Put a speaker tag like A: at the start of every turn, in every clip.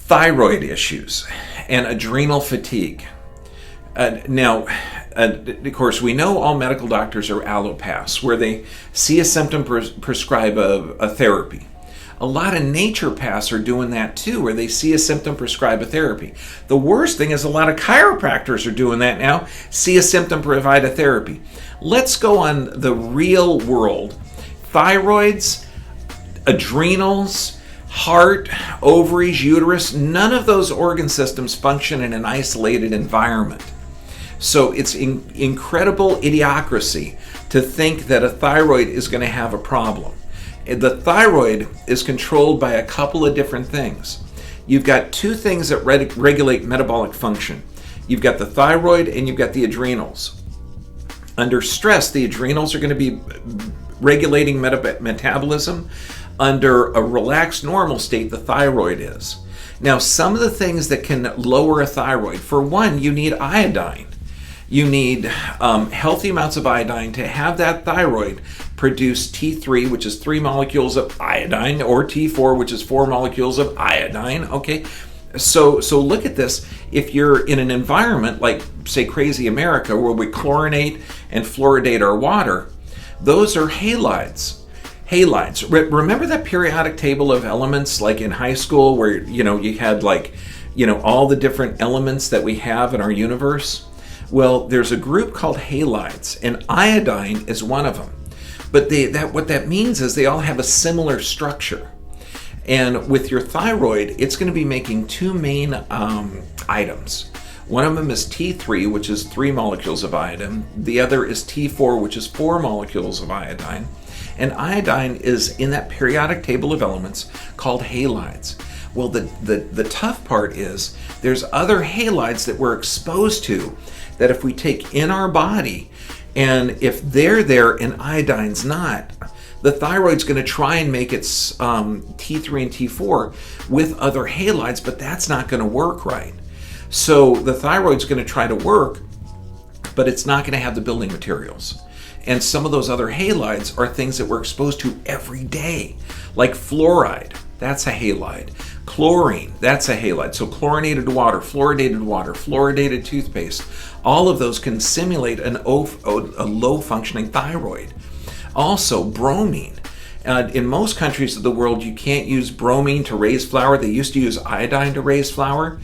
A: thyroid issues and adrenal fatigue. Now, of course, we know all medical doctors are allopaths, where they see a symptom, prescribe a therapy. A lot of naturopaths are doing that too, where they see a symptom, prescribe a therapy. The worst thing is a lot of chiropractors are doing that now, see a symptom, provide a therapy. Let's go on the real world. Thyroids, adrenals, heart, ovaries, uterus, none of those organ systems function in an isolated environment. So it's incredible idiocracy to think that a thyroid is going to have a problem. The thyroid is controlled by a couple of different things. You've got two things that regulate metabolic function. You've got the thyroid and you've got the adrenals. Under stress, the adrenals are going to be regulating metabolism. Under a relaxed normal state, the thyroid is. Now, some of the things that can lower a thyroid, for one, you need iodine. You need healthy amounts of iodine to have that thyroid produce T3, which is 3 molecules of iodine, or T4, which is 4 molecules of iodine. Okay, so look at this. If you're in an environment like, say, crazy America, where we chlorinate and fluoridate our water, those are halides. Halides. Remember that periodic table of elements, like in high school, where you had all the different elements that we have in our universe? Well, there's a group called halides, and iodine is one of them. But what that means is they all have a similar structure. And with your thyroid, it's going to be making two main items. One of them is T3, which is 3 molecules of iodine. The other is T4, which is 4 molecules of iodine. And iodine is in that periodic table of elements called halides. Well, the tough part is there's other halides that we're exposed to that if we take in our body, and if they're there and iodine's not, the thyroid's going to try and make its T3 and T4 with other halides, but that's not going to work right. So the thyroid's going to try to work, but it's not going to have the building materials. And some of those other halides are things that we're exposed to every day, like fluoride. That's a halide. Chlorine, that's a halide. So chlorinated water, fluoridated toothpaste, all of those can simulate a low-functioning thyroid. Also, bromine. In most countries of the world, you can't use bromine to raise flour. They used to use iodine to raise flour.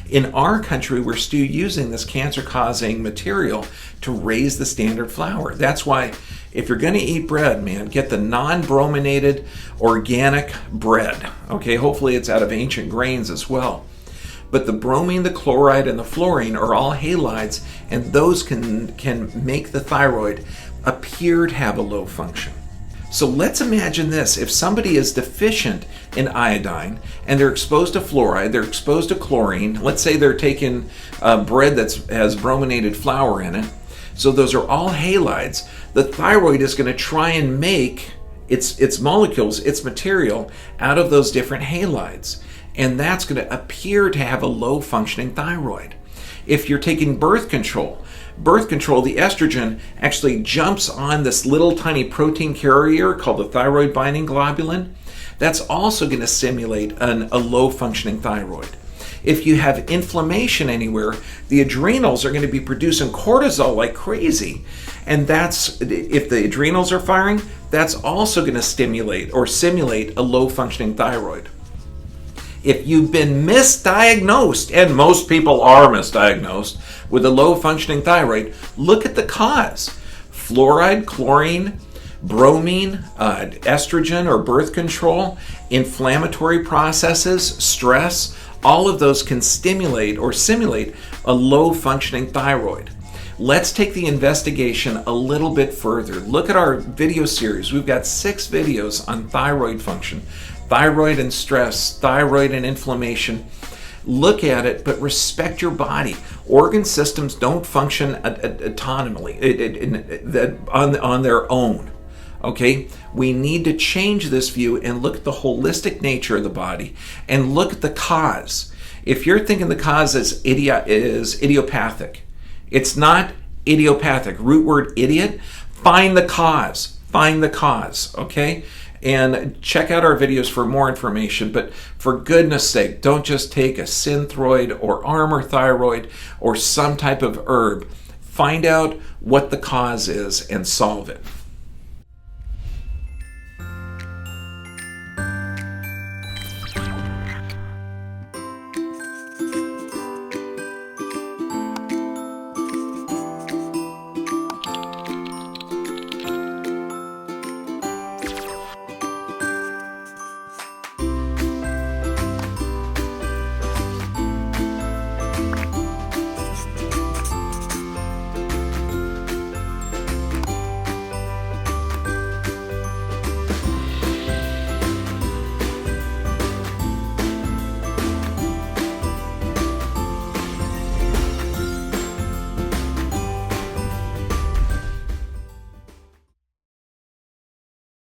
A: In our country, we're still using this cancer-causing material to raise the standard flour. That's why if you're going to eat bread, man, get the non-brominated organic bread. Okay, hopefully it's out of ancient grains as well. But the bromine, the chloride, and the fluorine are all halides, and those can make the thyroid appear to have a low function. So let's imagine this. If somebody is deficient in iodine and they're exposed to fluoride, they're exposed to chlorine, let's say they're taking bread that has brominated flour in it, so those are all halides, the thyroid is going to try and make its molecules, its material, out of those different halides. And that's going to appear to have a low functioning thyroid. If you're taking birth control, the estrogen actually jumps on this little tiny protein carrier called the thyroid binding globulin. That's also going to simulate a low functioning thyroid. If you have inflammation anywhere, the adrenals are going to be producing cortisol like crazy. And that's, if the adrenals are firing, that's also going to stimulate or simulate a low functioning thyroid. If you've been misdiagnosed, and most people are misdiagnosed with a low functioning thyroid, look at the cause. Fluoride, chlorine, bromine, estrogen or birth control, inflammatory processes, stress, all of those can stimulate or simulate a low functioning thyroid. Let's take the investigation a little bit further. Look at our video series. We've got 6 videos on thyroid function. Thyroid and stress, thyroid and inflammation. Look at it, but respect your body. Organ systems don't function autonomously, on their own. Okay? We need to change this view and look at the holistic nature of the body and look at the cause. If you're thinking the cause is idiopathic, it's not idiopathic. Root word idiot. Find the cause. Okay? And check out our videos for more information, but for goodness sake, don't just take a Synthroid or Armor Thyroid or some type of herb. Find out what the cause is and solve it.